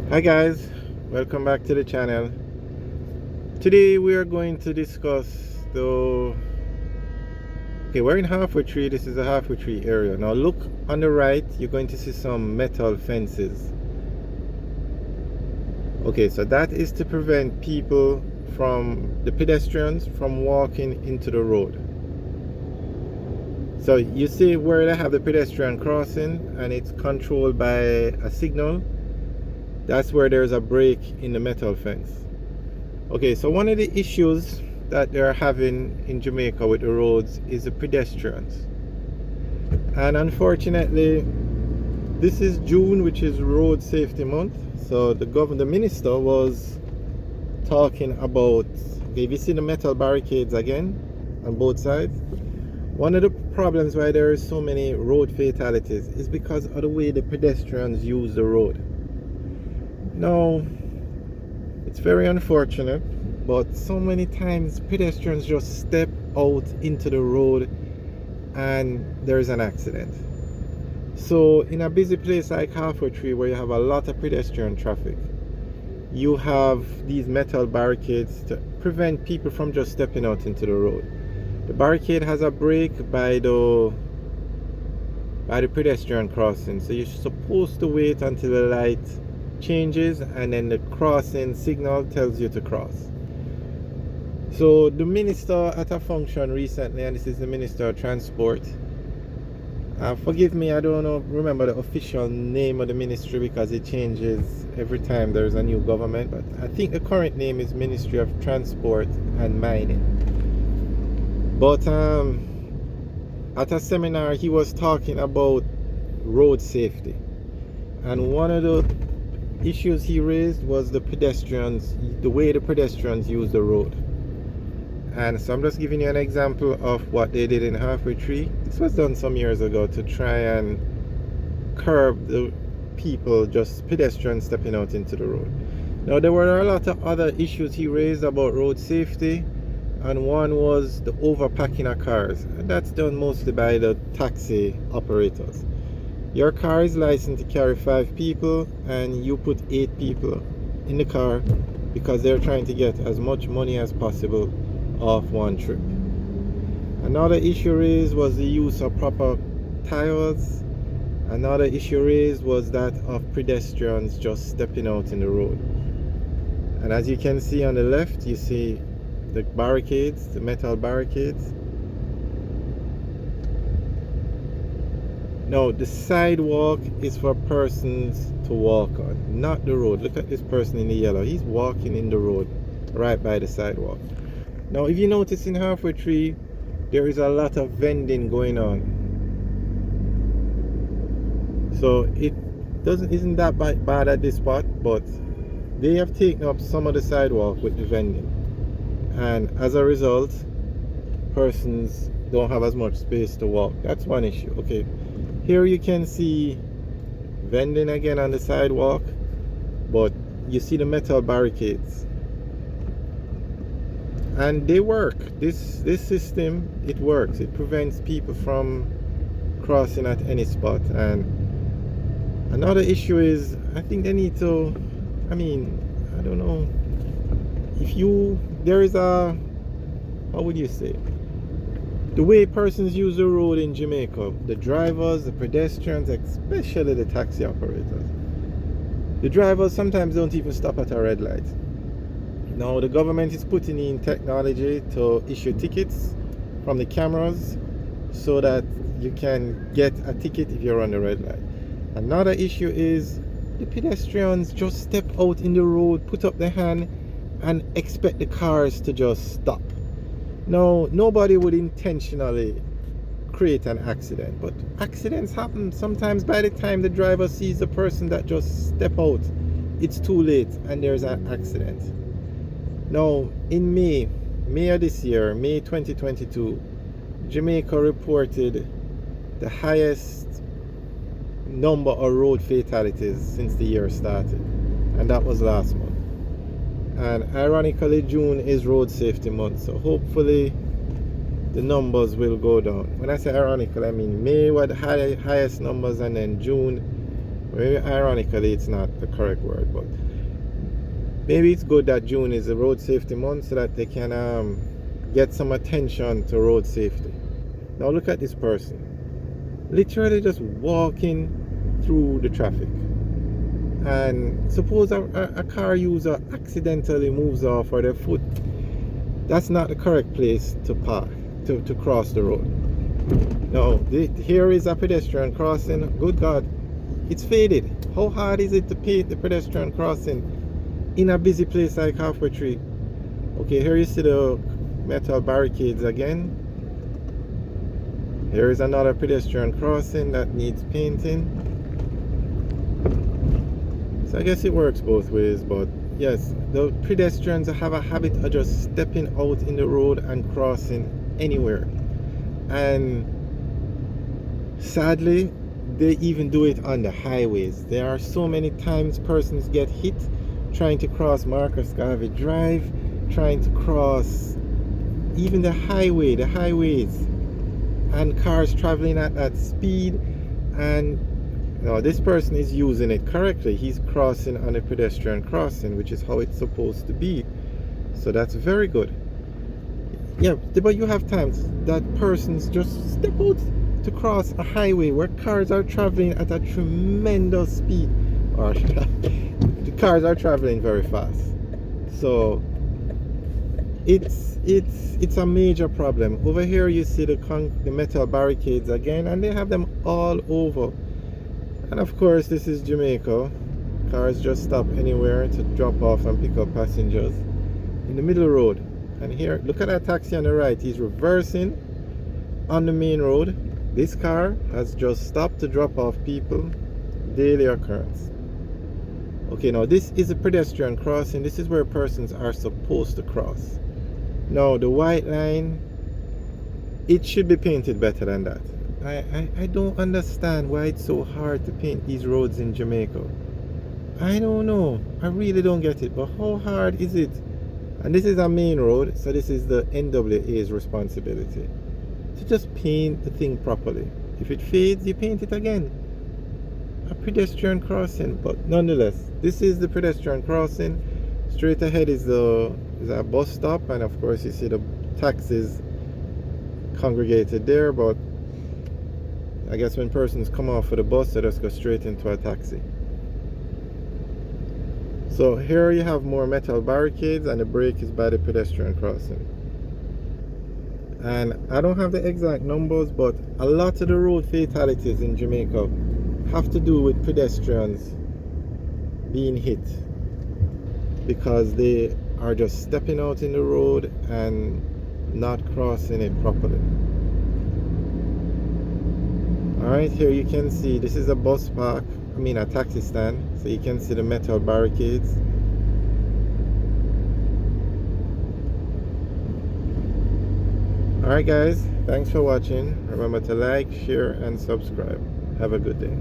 Hi guys, welcome back to the channel. Today we are going to discuss we're in halfway tree. This is a halfway tree area. Now look on the right, you're going to see some metal fences. Okay, so that is to prevent people the pedestrians from walking into the road. So you see where they have the pedestrian crossing and it's controlled by a signal. That's where there's a break in the metal fence. Okay, so one of the issues that they're having in Jamaica with the roads is the pedestrians. And unfortunately, this is June, which is Road Safety Month. So the minister was talking about, okay, you see the metal barricades again on both sides. One of the problems why there is so many road fatalities is because of the way the pedestrians use the road. Now, it's very unfortunate, but so many times pedestrians just step out into the road and there's an accident. So in a busy place like Halfway Tree, where you have a lot of pedestrian traffic, you have these metal barricades to prevent people from just stepping out into the road. The barricade has a break by the pedestrian crossing, so you're supposed to wait until the light changes and then the crossing signal tells you to cross. So the minister at a function recently, and this is the Minister of Transport, forgive me, I don't remember the official name of the ministry because it changes every time there's a new government, but I think the current name is Ministry of Transport and Mining. But at a seminar he was talking about road safety, and one of the issues he raised was the way the pedestrians use the road. And so I'm just giving you an example of what they did in Halfway Tree. This was done some years ago to try and curb the pedestrians stepping out into the road. Now there were a lot of other issues he raised about road safety, and one was the overpacking of cars, and that's done mostly by the taxi operators. Your car is licensed to carry 5 people and you put 8 people in the car because they're trying to get as much money as possible off one trip. Another issue raised was the use of proper tires. Another issue raised was that of pedestrians just stepping out in the road. And as you can see on the left, you see the barricades, the metal barricades. Now the sidewalk is for persons to walk on, not the road. Look at this person in the yellow. He's walking in the road right by the sidewalk. Now if you notice in Halfway Tree, there is a lot of vending going on. So it isn't that bad at this spot, but they have taken up some of the sidewalk with the vending. And as a result, persons don't have as much space to walk. That's one issue. Okay. Here you can see vending again on the sidewalk, but you see the metal barricades. And they work. This system, it works. It prevents people from crossing at any spot. And another issue is, I think they need to, I don't know, how would you say? The way persons use the road in Jamaica, the drivers, the pedestrians, especially the taxi operators. The drivers sometimes don't even stop at a red light. Now the government is putting in technology to issue tickets from the cameras so that you can get a ticket if you're on the red light. Another issue is the pedestrians just step out in the road, put up their hand and expect the cars to just stop. Now, nobody would intentionally create an accident, but accidents happen. Sometimes by the time the driver sees the person that just step out, it's too late and there's an accident. Now, in May of this year, May 2022, Jamaica reported the highest number of road fatalities since the year started, and that was last month. And ironically, June is Road Safety Month, so hopefully the numbers will go down. When I say ironically, I mean May were the highest numbers, and then June Maybe ironically it's not the correct word, but maybe it's good that June is a road safety month so that they can get some attention to road safety. Now look at this person, literally just walking through the traffic. And suppose a car user accidentally moves off or their foot, that's not the correct place to park, to cross the road. Now, here is a pedestrian crossing. Good God, it's faded. How hard is it to paint the pedestrian crossing in a busy place like Halfway Tree? Okay, here you see the metal barricades again. Here is another pedestrian crossing that needs painting. So I guess it works both ways, but yes, the pedestrians have a habit of just stepping out in the road and crossing anywhere. And sadly, they even do it on the highways. There are so many times persons get hit trying to cross Marcus Garvey Drive, trying to cross even the highways, and cars traveling at that speed. And now this person is using it correctly. He's crossing on a pedestrian crossing, which is how it's supposed to be. So that's very good. Yeah, but you have times that persons just step out to cross a highway where cars are traveling at a tremendous speed, or the cars are traveling very fast. So it's a major problem. Over here you see the metal barricades again, and they have them all over. And of course, this is Jamaica. Cars just stop anywhere to drop off and pick up passengers in the middle road. And here, look at that taxi on the right. He's reversing on the main road. This car has just stopped to drop off people. Daily occurrence. Okay, now this is a pedestrian crossing. This is where persons are supposed to cross. Now the white line, it should be painted better than that. I don't understand why it's so hard to paint these roads in Jamaica. I don't know. I really don't get it. But how hard is it? And this is a main road, so this is the NWA's responsibility to just paint the thing properly. If it fades, you paint it again. A pedestrian crossing, but nonetheless, this is the pedestrian crossing. Straight ahead is a bus stop, and of course you see the taxis congregated there, but I guess when persons come off of the bus, they just go straight into a taxi. So here you have more metal barricades, and the break is by the pedestrian crossing. And I don't have the exact numbers, but a lot of the road fatalities in Jamaica have to do with pedestrians being hit because they are just stepping out in the road and not crossing it properly. Alright, here you can see this is a bus park, a taxi stand, so you can see the metal barricades. Alright guys, thanks for watching. Remember to like, share and subscribe. Have a good day.